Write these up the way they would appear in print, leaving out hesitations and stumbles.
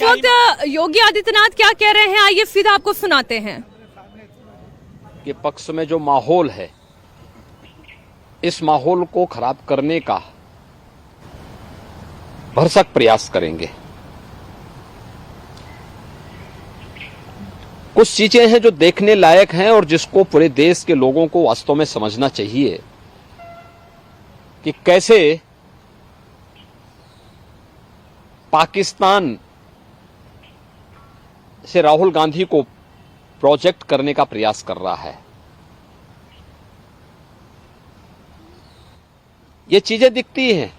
इस वक्त योगी आदित्यनाथ क्या कह रहे हैं, आइए फिर आपको सुनाते हैं। कि पक्ष में जो माहौल है, इस माहौल को खराब करने का भरसक प्रयास करेंगे। कुछ चीजें हैं जो देखने लायक हैं और जिसको पूरे देश के लोगों को वास्तव में समझना चाहिए कि कैसे पाकिस्तान से राहुल गांधी को प्रोजेक्ट करने का प्रयास कर रहा है। ये चीजें दिखती हैं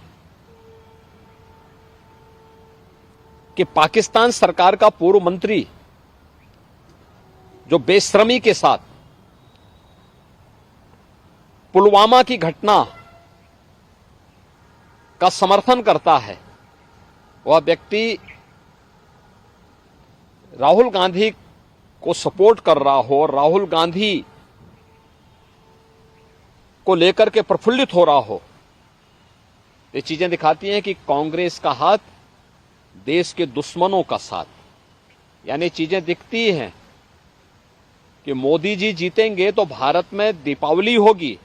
कि पाकिस्तान सरकार का पूर्व मंत्री जो बेशर्मी के साथ पुलवामा की घटना का समर्थन करता है, वह व्यक्ति राहुल गांधी को सपोर्ट कर रहा हो और राहुल गांधी को लेकर के प्रफुल्लित हो रहा हो, ये चीजें दिखाती हैं कि कांग्रेस का हाथ देश के दुश्मनों का साथ। यानी चीजें दिखती हैं कि मोदी जी जीतेंगे तो भारत में दीपावली होगी,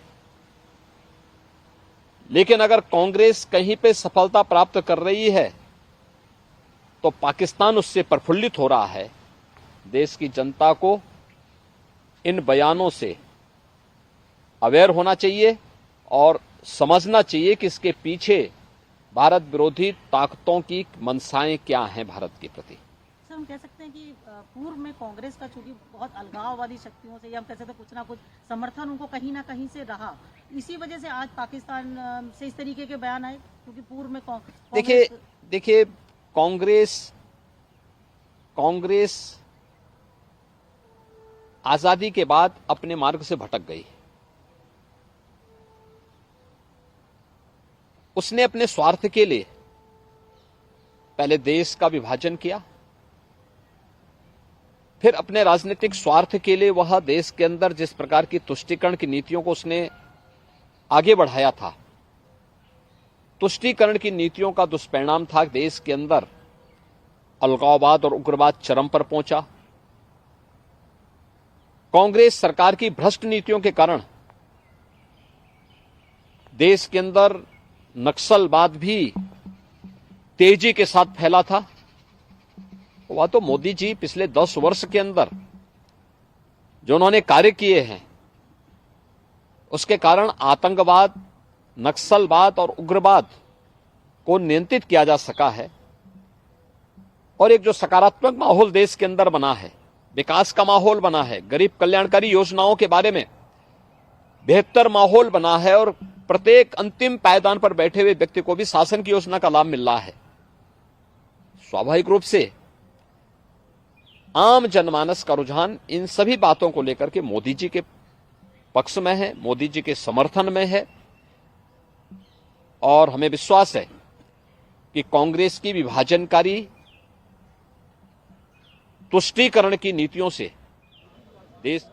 लेकिन अगर कांग्रेस कहीं पे सफलता प्राप्त कर रही है तो पाकिस्तान उससे प्रफुल्लित हो रहा है। देश की जनता को इन बयानों से अवेयर होना चाहिए और समझना चाहिए कि इसके पीछे भारत विरोधी ताकतों की मंशाएं क्या हैं भारत के प्रति। सर, हम कह सकते हैं कि पूर्व में कांग्रेस का चूंकि बहुत अलगाववादी शक्तियों से, या हम कह सकते हैं कुछ ना कुछ समर्थन उनको कहीं ना कहीं से रहा, इसी वजह से आज पाकिस्तान से इस तरीके के बयान आए, क्योंकि पूर्व में देखिए कांग्रेस आजादी के बाद अपने मार्ग से भटक गई। उसने अपने स्वार्थ के लिए पहले देश का विभाजन किया, फिर अपने राजनीतिक स्वार्थ के लिए वह देश के अंदर जिस प्रकार की तुष्टीकरण की नीतियों को उसने आगे बढ़ाया था, तुष्टीकरण की नीतियों का दुष्परिणाम था देश के अंदर अलगाववाद और उग्रवाद चरम पर पहुंचा। कांग्रेस सरकार की भ्रष्ट नीतियों के कारण देश के अंदर नक्सलवाद भी तेजी के साथ फैला था। वह तो मोदी जी पिछले 10 वर्ष के अंदर जो उन्होंने कार्य किए हैं, उसके कारण आतंकवाद, नक्सलवाद और उग्रवाद को नियंत्रित किया जा सका है और एक जो सकारात्मक माहौल देश के अंदर बना है, विकास का माहौल बना है, गरीब कल्याणकारी योजनाओं के बारे में बेहतर माहौल बना है और प्रत्येक अंतिम पायदान पर बैठे हुए व्यक्ति को भी शासन की योजना का लाभ मिल रहा है। स्वाभाविक रूप से आम जनमानस का रुझान इन सभी बातों को लेकर के मोदी जी के पक्ष में है, मोदी जी के समर्थन में है और हमें विश्वास है कि कांग्रेस की विभाजनकारी तुष्टीकरण की नीतियों से देश